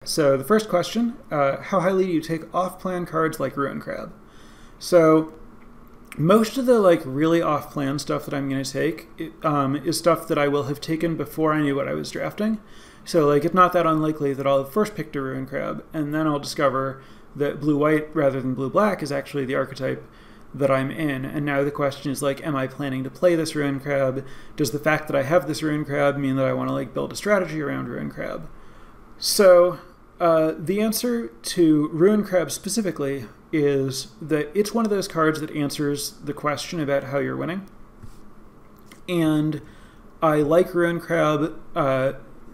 So the first question, how highly do you take off-plan cards like Ruin Crab? So most of the really off-plan stuff that I'm going to take is stuff that I will have taken before I knew what I was drafting. So it's not that unlikely that I'll have first picked a Ruin Crab, and then I'll discover that blue-white rather than blue-black is actually the archetype that I'm in. And now the question is am I planning to play this Ruin Crab? Does the fact that I have this Ruin Crab mean that I want to build a strategy around Ruin Crab? So the answer to Ruin Crab specifically is that it's one of those cards that answers the question about how you're winning. And I like Ruin Crab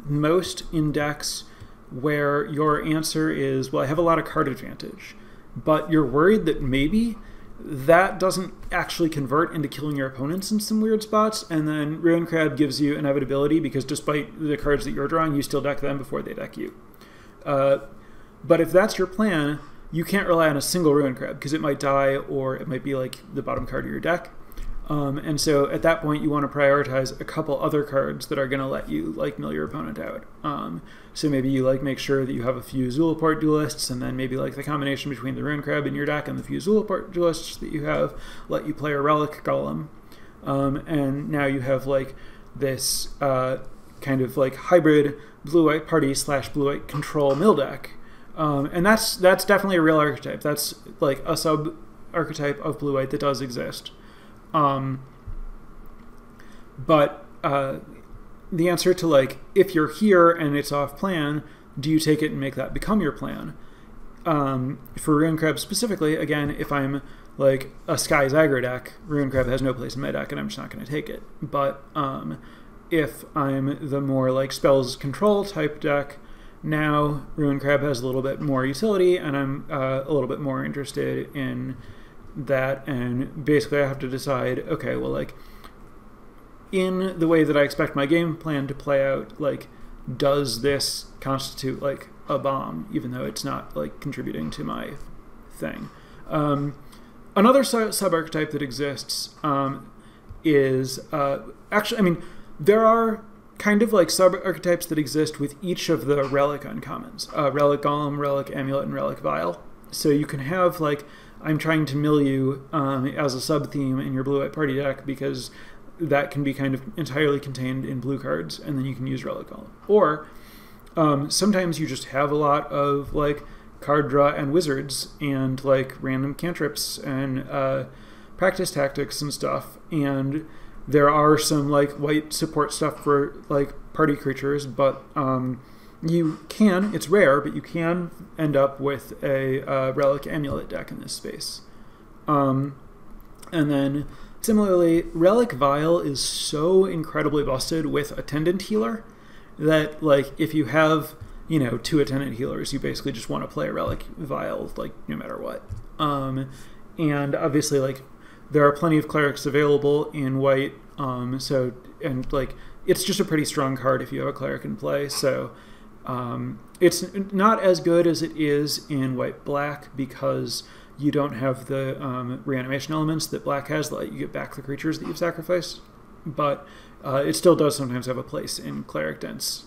most in decks where your answer is, well, I have a lot of card advantage, but you're worried that maybe that doesn't actually convert into killing your opponents in some weird spots, and then Ruin Crab gives you inevitability because despite the cards that you're drawing, you still deck them before they deck you. But if that's your plan, you can't rely on a single Ruin Crab because it might die or it might be the bottom card of your deck. And so at that point, you want to prioritize a couple other cards that are going to let you mill your opponent out. So maybe you make sure that you have a few Zulaport duelists, and then maybe the combination between the Ruin Crab in your deck and the few Zulaport duelists that you have let you play a Relic Golem. And now you have this kind of hybrid blue-white party / blue-white control mill deck. And that's definitely a real archetype. That's a sub-archetype of blue-white that does exist. But the answer to if you're here and it's off plan, do you take it and make that become your plan? For Ruin Crab specifically, again, if I'm a Sky's aggro deck, Ruin Crab has no place in my deck and I'm just not going to take it. But if I'm the more spells control type deck, now Ruin Crab has a little bit more utility and I'm a little bit more interested in that, and basically I have to decide, okay, well, in the way that I expect my game plan to play out, does this constitute a bomb, even though it's not contributing to my thing? Another sub-archetype that exists is actually, there are kind of sub-archetypes that exist with each of the relic uncommons, Relic Golem, Relic Amulet, and Relic Vial. So you can have I'm trying to mill you as a sub-theme in your blue-white party deck because that can be kind of entirely contained in blue cards, and then you can use Relic Golem. Or sometimes you just have a lot of card draw and wizards and random cantrips and practice tactics and stuff, and there are some white support stuff for party creatures, but you can, it's rare, but you can end up with a Relic Amulet deck in this space. And then, similarly, Relic Vial is so incredibly busted with Attendant Healer that, if you have, 2 Attendant Healers, you basically just want to play a Relic Vial, no matter what. And obviously, there are plenty of Clerics available in white, it's just a pretty strong card if you have a Cleric in play, so it's not as good as it is in white-black because you don't have the reanimation elements that black has that let you get back the creatures that you've sacrificed, but it still does sometimes have a place in cleric-dense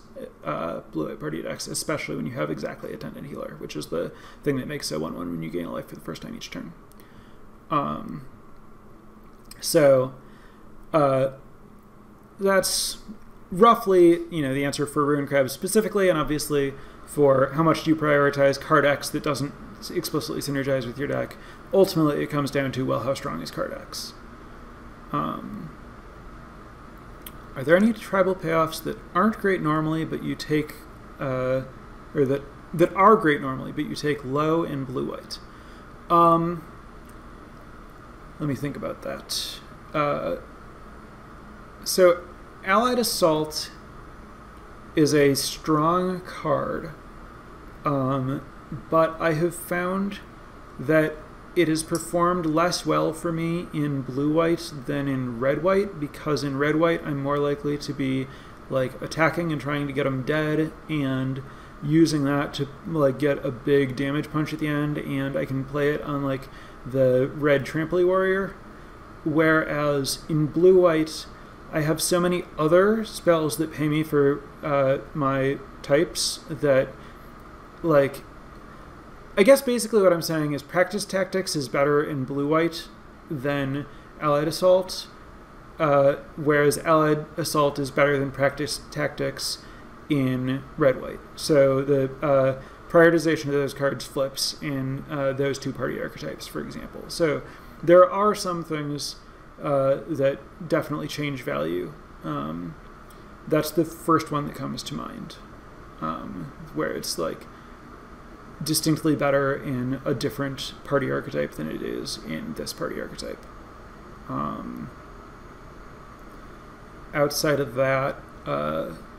blue-white party decks, especially when you have exactly Attendant Healer, which is the thing that makes a 1/1 when you gain a life for the first time each turn. That's roughly, the answer for Ruin Crab specifically, and obviously for how much do you prioritize card X that doesn't explicitly synergize with your deck. Ultimately, it comes down to, well, how strong is card X? Are there any tribal payoffs that aren't great normally, but you take, or that are great normally, but you take low in blue-white? Let me think about that. So Allied Assault is a strong card, but I have found that it has performed less well for me in blue-white than in red-white, because in red-white I'm more likely to be attacking and trying to get them dead and using that to get a big damage punch at the end, and I can play it on the red Trampoly Warrior, whereas in blue-white I have so many other spells that pay me for my types that like, I guess basically what I'm saying is Practice Tactics is better in blue-white than Allied Assault, whereas Allied Assault is better than Practice Tactics in red-white. So the prioritization of those cards flips in those two party archetypes, for example. So there are some things that definitely change value. That's the first one that comes to mind, where it's like distinctly better in a different party archetype than it is in this party archetype. Outside of that,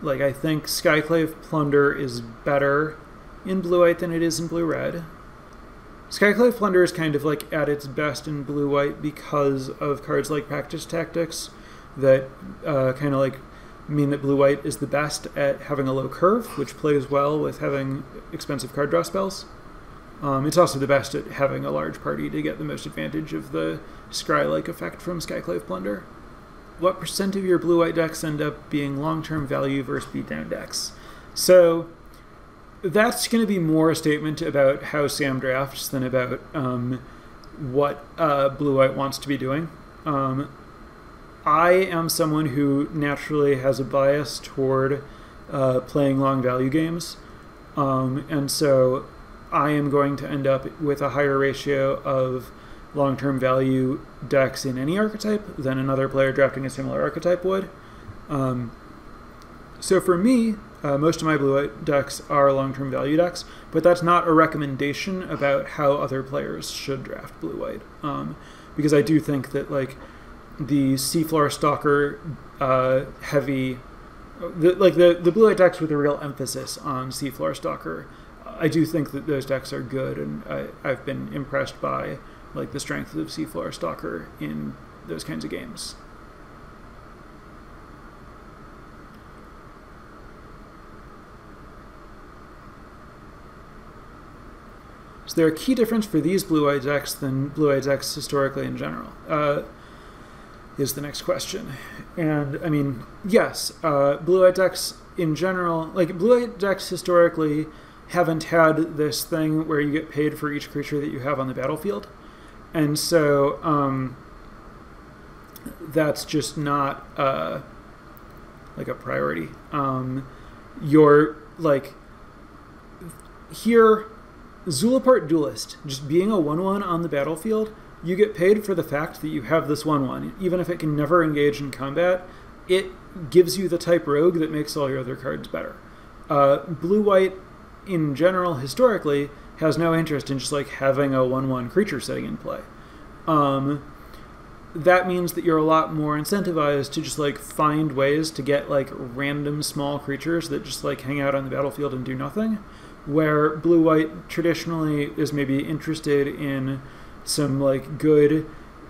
like I think Skyclave Plunder is better in blue-white than it is in blue-red. Skyclave Plunder is kind of like at its best in blue-white because of cards like Practice Tactics that kind of like mean that blue-white is the best at having a low curve, which plays well with having expensive card draw spells. It's also the best at having a large party to get the most advantage of the scry-like effect from Skyclave Plunder. What percent of your blue-white decks end up being long-term value versus beatdown decks? So that's going to be more a statement about how Sam drafts than about what blue-white wants to be doing. I am someone who naturally has a bias toward playing long value games, and so I am going to end up with a higher ratio of long-term value decks in any archetype than another player drafting a similar archetype would. So for me, most of my blue-white decks are long-term value decks, but that's not a recommendation about how other players should draft blue-white, because I do think that like the Seafloor Stalker heavy, the blue-white decks with a real emphasis on Seafloor Stalker, I do think that those decks are good, and I've been impressed by like the strength of Seafloor Stalker in those kinds of games. Is there a key difference for these blue-white decks than blue-white decks historically in general? Is the next question. And I mean, yes, blue-white decks in general, like blue-white decks historically haven't had this thing where you get paid for each creature that you have on the battlefield. And so that's just not like a priority. You're like, here, Zulaport Duelist, just being a 1/1 on the battlefield, you get paid for the fact that you have this 1/1. Even if it can never engage in combat, it gives you the type rogue that makes all your other cards better. Blue-white, in general, historically, has no interest in just like having a 1/1 creature sitting in play. That means that you're a lot more incentivized to just like find ways to get like random small creatures that just like hang out on the battlefield and do nothing, where blue-white traditionally is maybe interested in some like good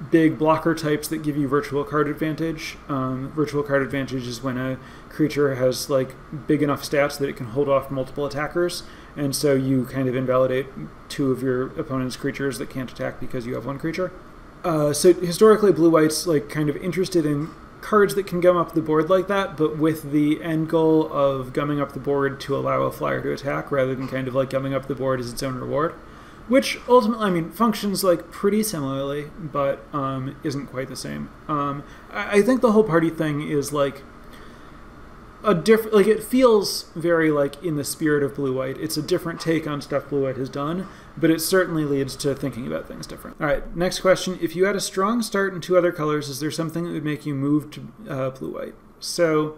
big blocker types that give you virtual card advantage. Virtual card advantage is when a creature has like big enough stats that it can hold off multiple attackers, and so you kind of invalidate two of your opponent's creatures that can't attack because you have one creature. So historically, blue-white's like kind of interested in cards that can gum up the board like that, but with the end goal of gumming up the board to allow a flyer to attack rather than kind of like gumming up the board as its own reward. Which ultimately, I mean, functions like pretty similarly, but isn't quite the same. I think the whole party thing is like a different, like it feels very like in the spirit of blue-white. It's a different take on stuff blue-white has done, but it certainly leads to thinking about things different. All right, next question. If you had a strong start in two other colors, is there something that would make you move to blue-white? So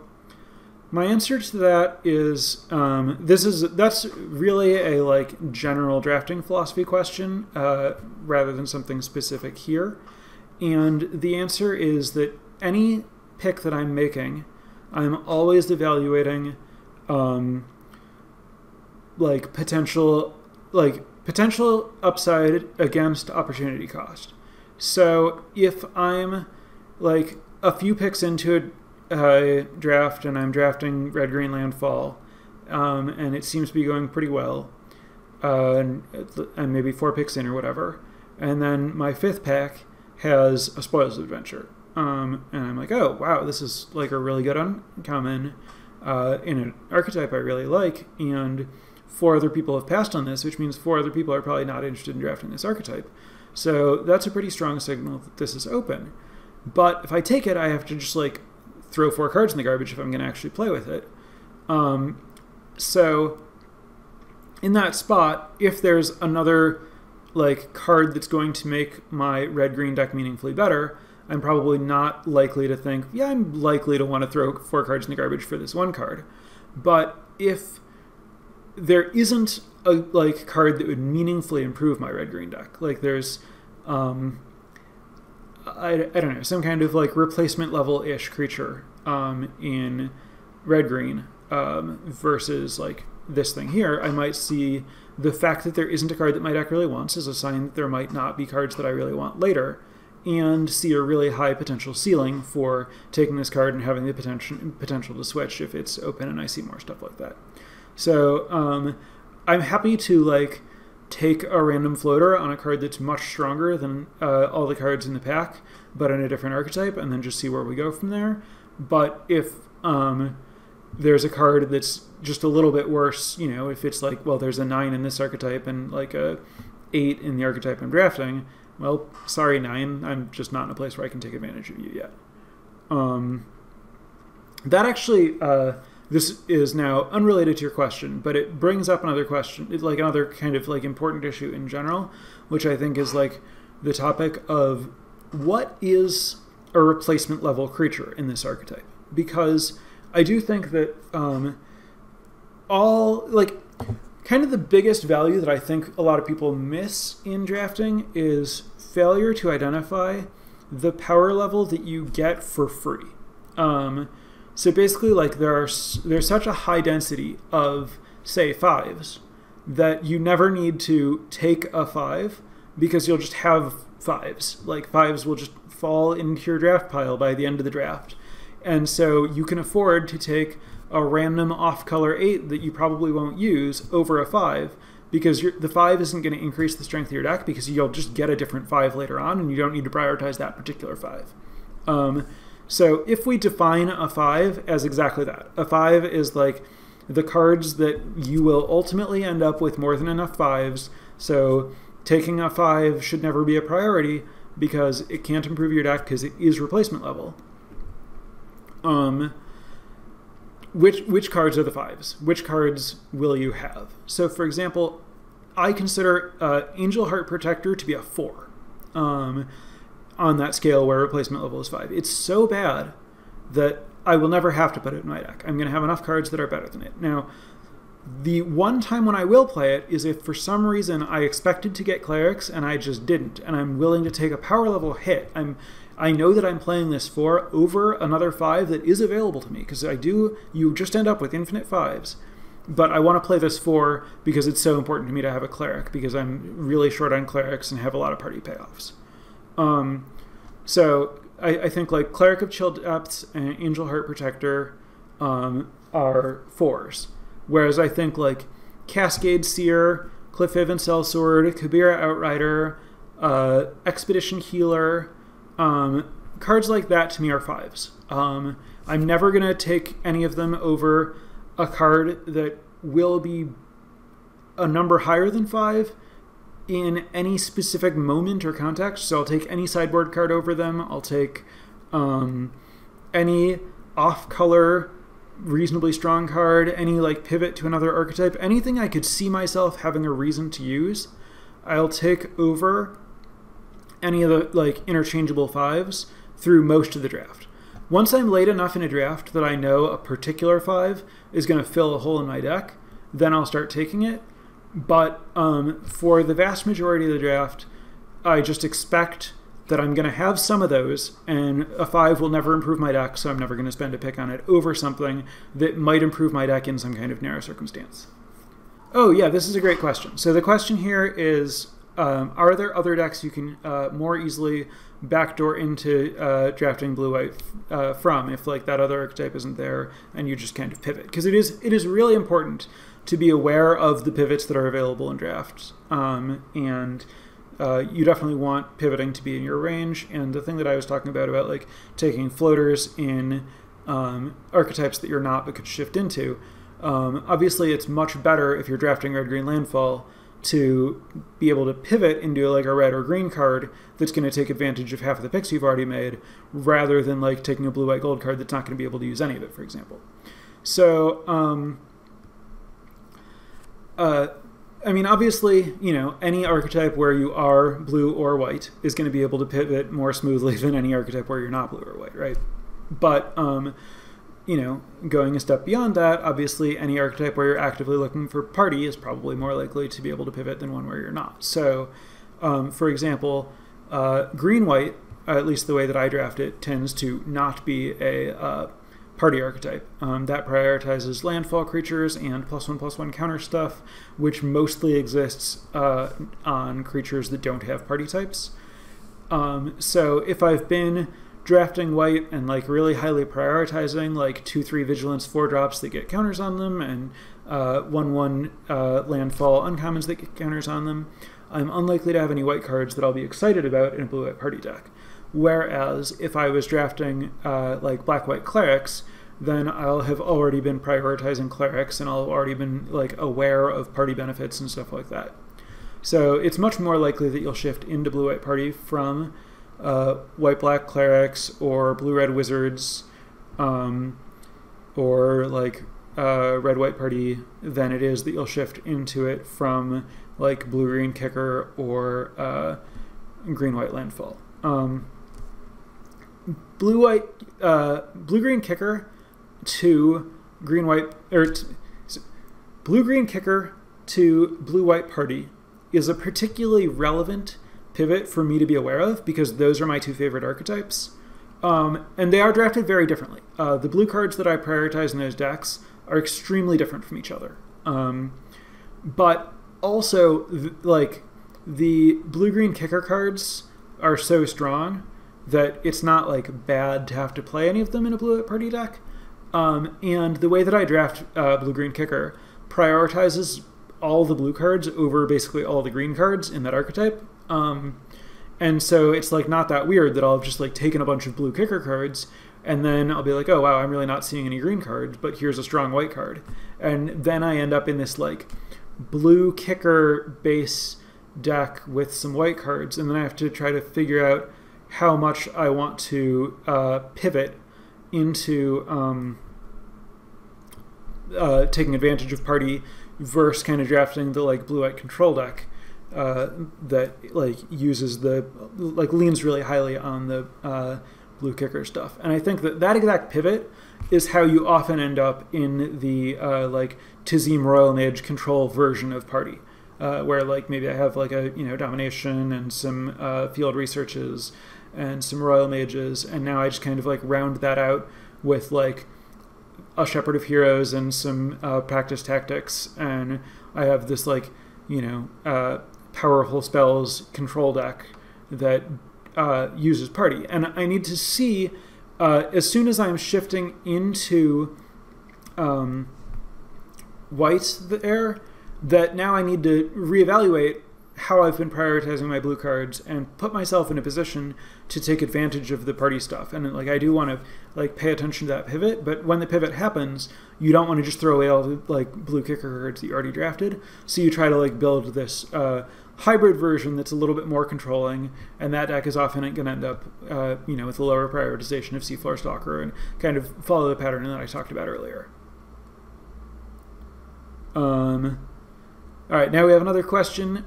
my answer to that is that's really a like general drafting philosophy question rather than something specific here. And the answer is that any pick that I'm making, I'm always evaluating like potential upside against opportunity cost. So if I'm like a few picks into a draft and I'm drafting red-green landfall, and it seems to be going pretty well, and maybe 4 picks in or whatever, and then my 5th pack has a Spoils Adventure, and I'm like, oh wow, this is like a really good uncommon in an archetype I really like, and 4 other people have passed on this, which means 4 other people are probably not interested in drafting this archetype. So that's a pretty strong signal that this is open. But if I take it, I have to just like throw 4 cards in the garbage if I'm going to actually play with it. So in that spot, if there's another like card that's going to make my red-green deck meaningfully better, I'm probably not likely to think, yeah, I'm likely to want to throw 4 cards in the garbage for this one card. But if there isn't a like card that would meaningfully improve my red-green deck, like there's I don't know, some kind of like replacement level-ish creature in red-green versus like this thing here, I might see the fact that there isn't a card that my deck really wants as a sign that there might not be cards that I really want later, and see a really high potential ceiling for taking this card and having the potential to switch if it's open and I see more stuff like that. So I'm happy to like take a random floater on a card that's much stronger than all the cards in the pack, but in a different archetype, and then just see where we go from there. But if there's a card that's just a little bit worse, you know, if it's like, well, there's a 9 in this archetype and like a 8 in the archetype I'm drafting, well, sorry, 9, I'm just not in a place where I can take advantage of you yet. That actually, this is now unrelated to your question, but it brings up another question. It's like another kind of like important issue in general, which I think is like the topic of what is a replacement level creature in this archetype? Because I do think that all like kind of the biggest value that I think a lot of people miss in drafting is failure to identify the power level that you get for free. So basically, like there's such a high density of, say, 5s that you never need to take a 5 because you'll just have 5s. Like 5s will just fall into your draft pile by the end of the draft. And so you can afford to take a random off-color 8 that you probably won't use over a 5 because the 5 isn't going to increase the strength of your deck because you'll just get a different 5 later on and you don't need to prioritize that particular 5. So if we define a 5 as exactly that, a 5 is like the cards that you will ultimately end up with more than enough 5s, so taking a 5 should never be a priority because it can't improve your deck because it is replacement level. Which cards are the 5s? Which cards will you have? So for example, I consider Angel Heart Protector to be a 4. On that scale where replacement level is 5. It's so bad that I will never have to put it in my deck. I'm going to have enough cards that are better than it. Now, the one time when I will play it is if for some reason I expected to get Clerics and I just didn't, and I'm willing to take a power level hit. I know that I'm playing this 4 over another 5 that is available to me, because you just end up with infinite 5s. But I want to play this 4 because it's so important to me to have a Cleric, because I'm really short on Clerics and have a lot of party payoffs. So I think like Cleric of Chill Depths and Angel Heart Protector are 4s. Whereas I think like Cascade Seer, Cliffhaven Sellsword, Kabira Outrider, Expedition Healer, cards like that to me are 5s. I'm never going to take any of them over a card that will be a number higher than 5 in any specific moment or context. So I'll take any sideboard card over them. I'll take any off-color, reasonably strong card, any like pivot to another archetype, anything I could see myself having a reason to use, I'll take over any of the like interchangeable 5s through most of the draft. Once I'm late enough in a draft that I know a particular 5 is going to fill a hole in my deck, then I'll start taking it. But for the vast majority of the draft, I just expect that I'm going to have some of those, and a 5 will never improve my deck, so I'm never going to spend a pick on it over something that might improve my deck in some kind of narrow circumstance. Oh yeah, this is a great question. So the question here is, are there other decks you can more easily backdoor into drafting blue-white from if like that other archetype isn't there and you just kind of pivot? Because it is really important to be aware of the pivots that are available in drafts, and you definitely want pivoting to be in your range. And the thing that I was talking about like taking floaters in archetypes that you're not but could shift into, Obviously, it's much better if you're drafting red-green landfall to be able to pivot into like a red or green card that's going to take advantage of half of the picks you've already made, rather than like taking a blue-white gold card that's not going to be able to use any of it, for example. So, I mean, obviously, you know, any archetype where you are blue or white is going to be able to pivot more smoothly than any archetype where you're not blue or white, right? But, you know, going a step beyond that, obviously any archetype where you're actively looking for party is probably more likely to be able to pivot than one where you're not. So, for example, green-white, at least the way that I draft it, tends to not be a party archetype. That prioritizes landfall creatures and +1/+1 counter stuff, which mostly exists on creatures that don't have party types. So if I've been drafting white and like really highly prioritizing like 2/3 vigilance 4-drops that get counters on them and 1/1 landfall uncommons that get counters on them, I'm unlikely to have any white cards that I'll be excited about in a blue-white party deck. Whereas if I was drafting like black-white clerics, then I'll have already been prioritizing clerics and I'll have already been like aware of party benefits and stuff like that. So it's much more likely that you'll shift into blue-white party from white-black clerics or blue-red wizards or like red-white party than it is that you'll shift into it from like blue-green kicker or green-white landfall. Blue-green kicker to green-white, or blue-green kicker to blue-white party is a particularly relevant pivot for me to be aware of because those are my two favorite archetypes. And they are drafted very differently. The blue cards that I prioritize in those decks are extremely different from each other. But also, like, the blue-green kicker cards are so strong that it's not like bad to have to play any of them in a blue-white party deck. And the way that I draft blue-green kicker prioritizes all the blue cards over basically all the green cards in that archetype. And so it's like not that weird that I'll have just like taken a bunch of blue kicker cards and then I'll be like, oh wow, I'm really not seeing any green cards, but here's a strong white card. And then I end up in this like blue kicker base deck with some white cards, and then I have to try to figure out how much I want to pivot into taking advantage of party versus kind of drafting the like blue-white control deck that like uses the like leans really highly on the blue kicker stuff. And I think that that exact pivot is how you often end up in the like Tizim Royal Mage control version of party, where like maybe I have like a domination and some field researches and some Royal Mages, and now I just kind of like round that out with like a Shepherd of Heroes and some practice tactics, and I have this like powerful spells control deck that uses party. And I need to see as soon as I'm shifting into white there, that now I need to reevaluate how I've been prioritizing my blue cards and put myself in a position to take advantage of the party stuff. And like I do want to like pay attention to that pivot, but when the pivot happens, you don't want to just throw away all the like blue kicker cards that you already drafted. So you try to like build this hybrid version that's a little bit more controlling, and that deck is often going to end up with a lower prioritization of Seafloor Stalker and kind of follow the pattern that I talked about earlier. All right, now we have another question.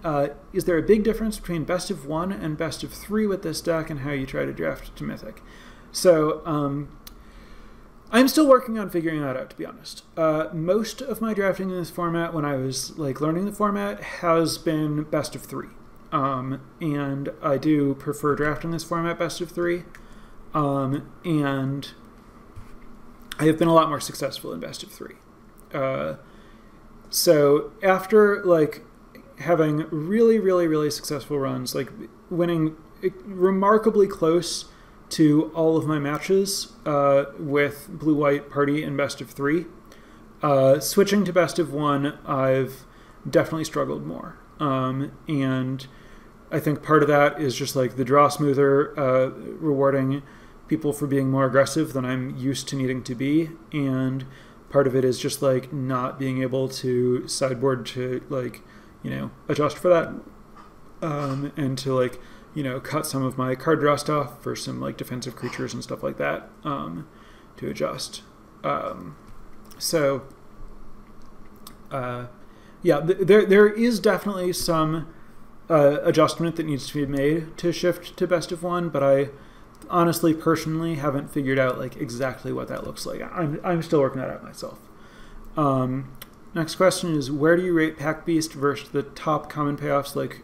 Is there a big difference between best of 1 and best of 3 with this deck, and how you try to draft to Mythic? So I'm still working on figuring that out, to be honest. Most of my drafting in this format, when I was like learning the format, has been best of 3. And I do prefer drafting this format best of 3. And I have been a lot more successful in best of 3. So after like having really, really, really successful runs, like winning remarkably close to all of my matches with blue-white party in best of 3, switching to best of 1, I've definitely struggled more. And I think part of that is just like the draw smoother, rewarding people for being more aggressive than I'm used to needing to be, and Part of it is just like not being able to sideboard to like, adjust for that, and to like, cut some of my card draw stuff for some like defensive creatures and stuff like that, to adjust. Yeah, there is definitely some adjustment that needs to be made to shift to best of one, but I honestly, personally, haven't figured out like exactly what that looks like. I'm still working that out myself. Next question is, where do you rate Pack Beast versus the top common payoffs like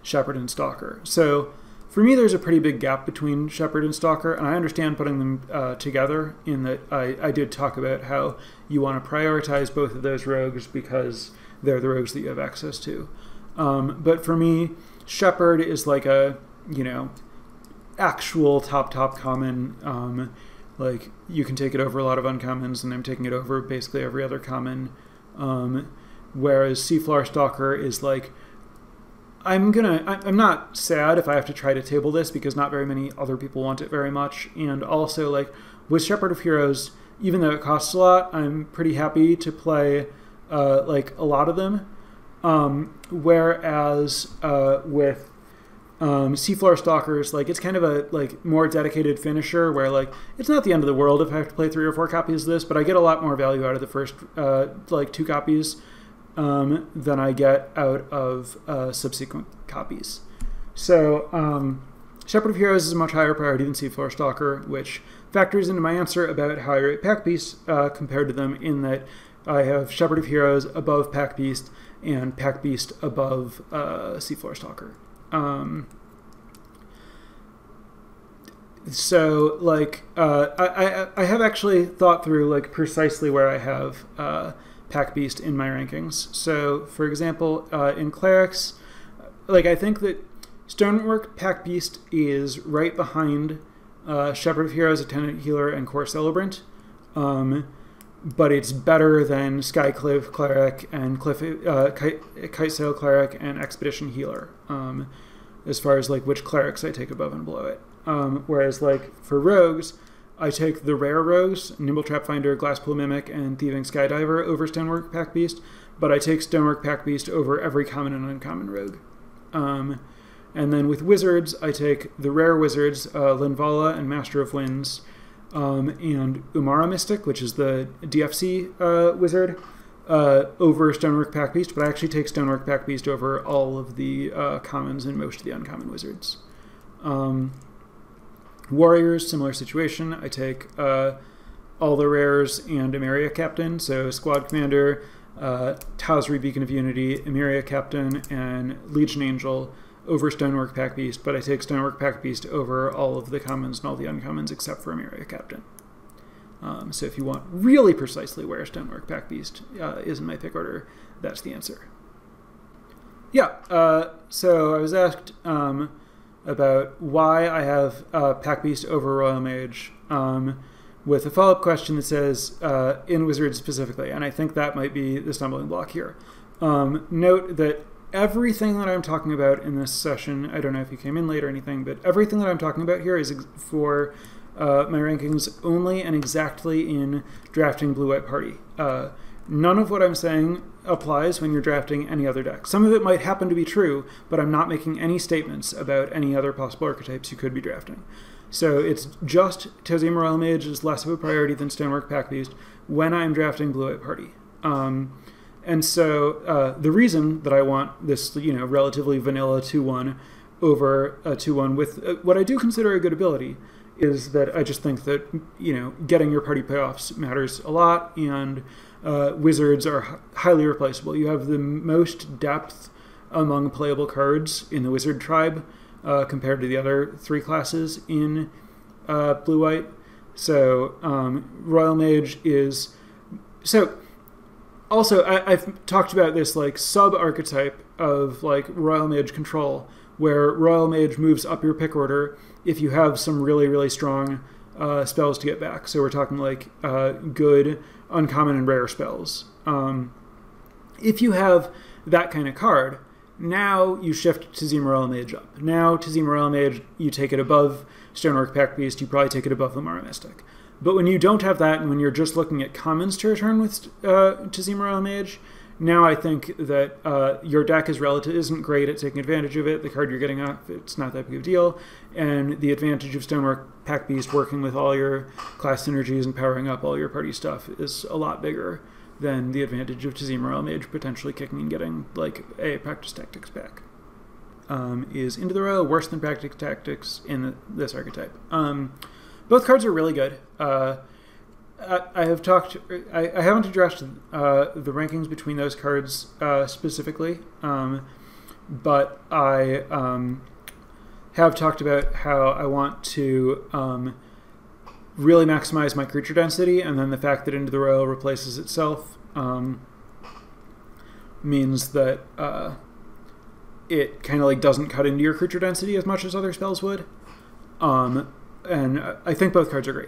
Shepherd and Stalker? So for me, there's a pretty big gap between Shepherd and Stalker, and I understand putting them together in that I did talk about how you want to prioritize both of those rogues because they're the rogues that you have access to. But for me, Shepherd is like a, actual top common. Like you can take it over a lot of uncommons, and I'm taking it over basically every other common. Whereas Seafloor Stalker is like, I'm not sad if I have to try to table this because not very many other people want it very much. And also like with Shepherd of Heroes, even though it costs a lot, I'm pretty happy to play like a lot of them. Whereas with Seafloor Stalkers, like it's kind of a like more dedicated finisher where like it's not the end of the world if I have to play 3 or 4 copies of this, but I get a lot more value out of the first like 2 copies than I get out of subsequent copies. So Shepherd of Heroes is a much higher priority than Seafloor Stalker, which factors into my answer about how I rate Pack Beast compared to them, in that I have Shepherd of Heroes above Pack Beast and Pack Beast above Seafloor Stalker. So like I have actually thought through like precisely where I have Pack Beast in my rankings. So for example, in Clerics, like I think that Stonework Pack Beast is right behind Shepherd of Heroes, Attendant Healer, and Core Celebrant. But it's better than Skycliff Cleric and Kitesail Cleric and Expedition Healer, as far as like which clerics I take above and below it. Whereas like for rogues, I take the rare rogues, Nimble Trapfinder, Glasspool Mimic, and Thieving Skydiver over Stonework Pack Beast, but I take Stonework Pack Beast over every common and uncommon rogue. And then with wizards, I take the rare wizards, Linvala and Master of Winds, and Umara Mystic, which is the DFC wizard, over Stonework Pack Beast, but I actually take Stonework Pack Beast over all of the commons and most of the uncommon wizards. Warriors, similar situation. I take all the rares and Emeria Captain, so Squad Commander, Tazri Beacon of Unity, Emeria Captain, and Legion Angel over Stonework Pack Beast, but I take Stonework Pack Beast over all of the commons and all the uncommons except for Emeria Captain. So if you want really precisely where Stonework Pack Beast is in my pick order, that's the answer. Yeah, so I was asked about why I have Pack Beast over Royal Mage, with a follow-up question that says, in Wizards specifically, and I think that might be the stumbling block here. Note that everything that I'm talking about in this session, I don't know if you came in late or anything, but everything that I'm talking about here is for my rankings only and exactly in drafting Blue-White Party. None of what I'm saying applies when you're drafting any other deck. Some of it might happen to be true, but I'm not making any statements about any other possible archetypes you could be drafting. So it's just Tazima Royal Mage is less of a priority than Stonework Pack Beast when I'm drafting Blue-White Party. And so the reason that I want this, relatively vanilla 2-1 over a 2-1 with what I do consider a good ability is that I just think that, getting your party payoffs matters a lot, and wizards are highly replaceable. You have the most depth among playable cards in the wizard tribe compared to the other 3 classes in blue-white. So Royal Mage is... So also, I've talked about this like sub-archetype of like Royal Mage control, where Royal Mage moves up your pick order if you have some really, really strong spells to get back. So we're talking like good, uncommon, and rare spells. If you have that kind of card, now you shift Tazima Royal Mage up. Now Tazima Royal Mage, you take it above Stonework Pack Beast, you probably take it above Umara Mystic. But when you don't have that, and when you're just looking at commons to return with Tazima Royal Mage, now I think that your deck isn't great at taking advantage of it. The card you're getting off, it's not that big of a deal. And the advantage of Stonework Pack Beast working with all your class synergies and powering up all your party stuff is a lot bigger than the advantage of Tazima Royal Mage potentially kicking and getting like a Practice Tactics back. Is Into the Royal worse than Practice Tactics in this archetype? Both cards are really good. I haven't addressed the rankings between those cards specifically, but I have talked about how I want to really maximize my creature density, and then the fact that Into the Royal replaces itself means that it kind of like doesn't cut into your creature density as much as other spells would. And I think both cards are great.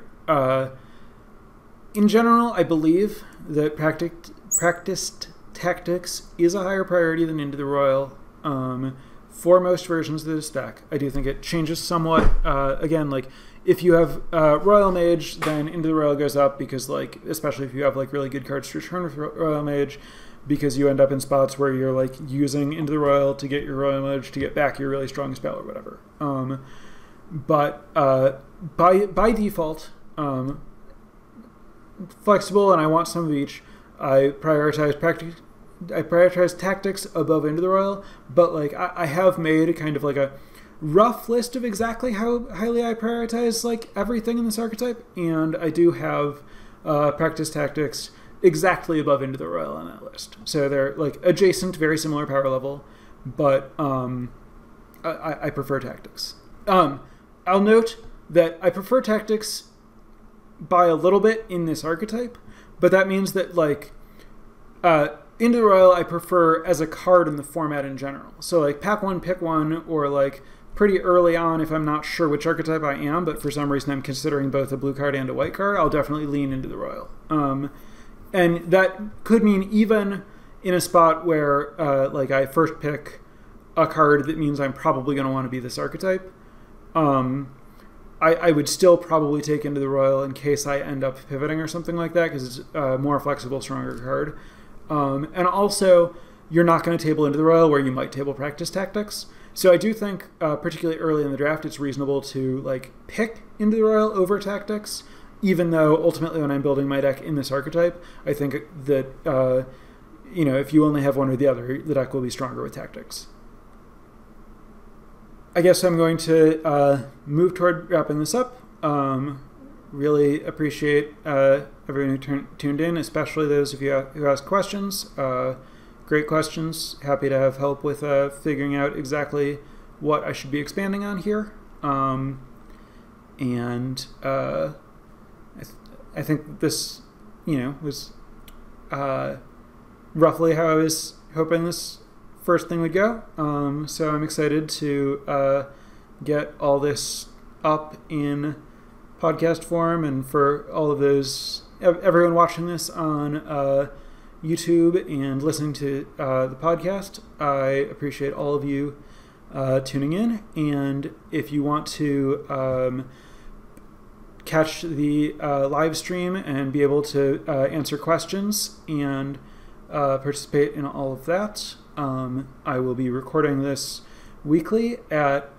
In general, I believe that Practiced Tactics is a higher priority than Into the Royal for most versions of this deck. I do think it changes somewhat. Again, like if you have Royal Mage, then Into the Royal goes up because, like, especially if you have like really good cards to return with Royal Mage, because you end up in spots where you're like using Into the Royal to get your Royal Mage to get back your really strong spell or whatever. But by default, flexible, and I want some of each. I prioritize tactics above Into the Royal, but like I have made kind of like a rough list of exactly how highly I prioritize like everything in this archetype, and I do have Practice Tactics exactly above Into the Royal on that list. So they're like adjacent, very similar power level, but I prefer Tactics. I'll note that I prefer Tactics by a little bit in this archetype, but that means that like Into the Royal I prefer as a card in the format in general. So like pack one, pick one, or like pretty early on if I'm not sure which archetype I am, but for some reason I'm considering both a blue card and a white card, I'll definitely lean Into the Royal. And that could mean even in a spot where like I first pick a card that means I'm probably going to want to be this archetype, I would still probably take Into the Royal in case I end up pivoting or something like that, because it's a more flexible, stronger card. And also, you're not going to table Into the Royal where you might table Practice Tactics. So I do think, particularly early in the draft, it's reasonable to like pick Into the Royal over Tactics, even though ultimately when I'm building my deck in this archetype, I think that if you only have one or the other, the deck will be stronger with Tactics. I guess I'm going to move toward wrapping this up. Really appreciate everyone who tuned in, especially those of you who asked questions. Great questions. Happy to have help with figuring out exactly what I should be expanding on here. I think this, was roughly how I was hoping this first thing would go. So I'm excited to get all this up in podcast form, and for all of everyone watching this on YouTube and listening to the podcast, I appreciate all of you tuning in. And if you want to catch the live stream and be able to answer questions and participate in all of that, I will be recording this weekly at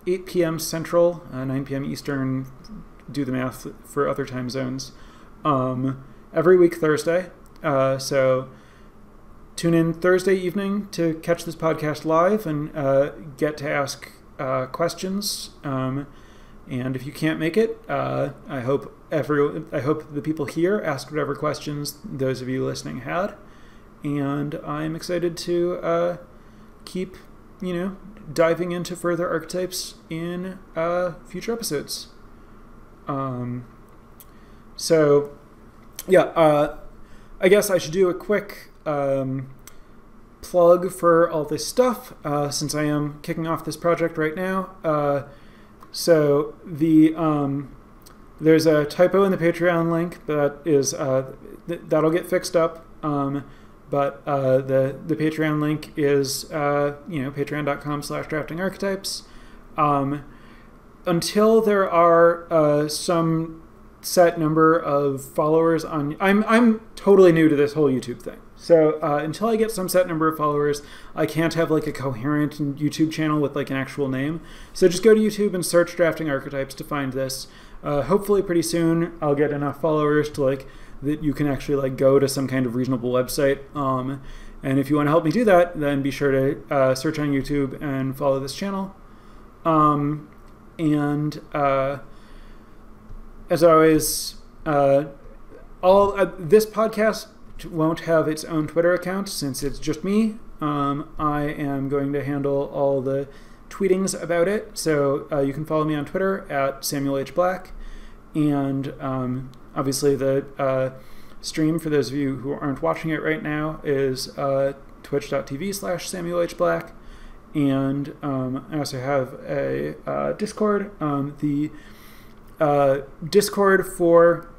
8 p.m. Central, 9 p.m. Eastern, do the math for other time zones, every week Thursday. So tune in Thursday evening to catch this podcast live and get to ask questions. And if you can't make it, I hope the people here asked whatever questions those of you listening had. And I'm excited to keep, diving into further archetypes in future episodes. I guess I should do a quick plug for all this stuff, since I am kicking off this project right now. So there's a typo in the Patreon link, but that'll get fixed up. But the Patreon link is patreon.com/draftingarchetypes. Until there are some set number of followers on... I'm totally new to this whole YouTube thing. So until I get some set number of followers, I can't have like a coherent YouTube channel with like an actual name. So just go to YouTube and search Drafting Archetypes to find this. Hopefully pretty soon I'll get enough followers to like that you can actually like go to some kind of reasonable website. And if you want to help me do that, then be sure to search on YouTube and follow this channel. As always, this podcast won't have its own Twitter account since it's just me. I am going to handle all the tweetings about it, so you can follow me on Twitter at Samuel H. Black, and obviously the stream, for those of you who aren't watching it right now, is twitch.tv/Samuel H. Black, and I also have a Discord. The Discord for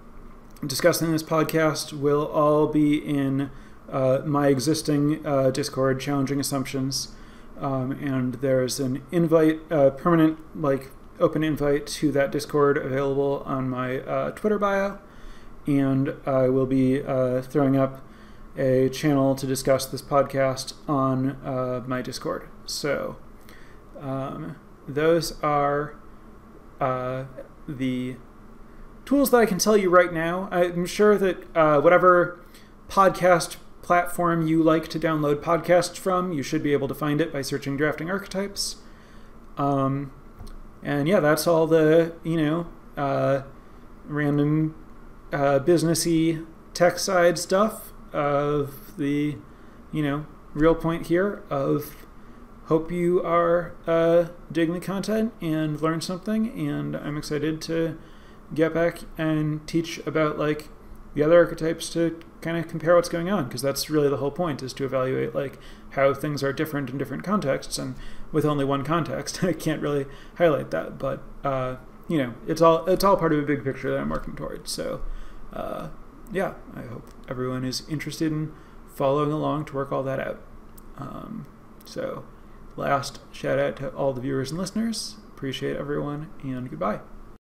discussing this podcast will all be in my existing Discord, Challenging Assumptions, and there's an invite, permanent like open invite to that Discord available on my Twitter bio, and I will be throwing up a channel to discuss this podcast on my Discord. So those are the tools that I can tell you right now. I'm sure that whatever podcast platform you like to download podcasts from, you should be able to find it by searching Drafting Archetypes. And yeah, that's all the, random businessy tech side stuff of the, real point here of hope you are digging the content and learn something, and I'm excited to get back and teach about like the other archetypes to kind of compare what's going on, because that's really the whole point, is to evaluate like how things are different in different contexts, and with only one context I can't really highlight that, but it's all part of a big picture that I'm working towards. So yeah, I hope everyone is interested in following along to work all that out. So last shout out to all the viewers and listeners. Appreciate everyone, and goodbye.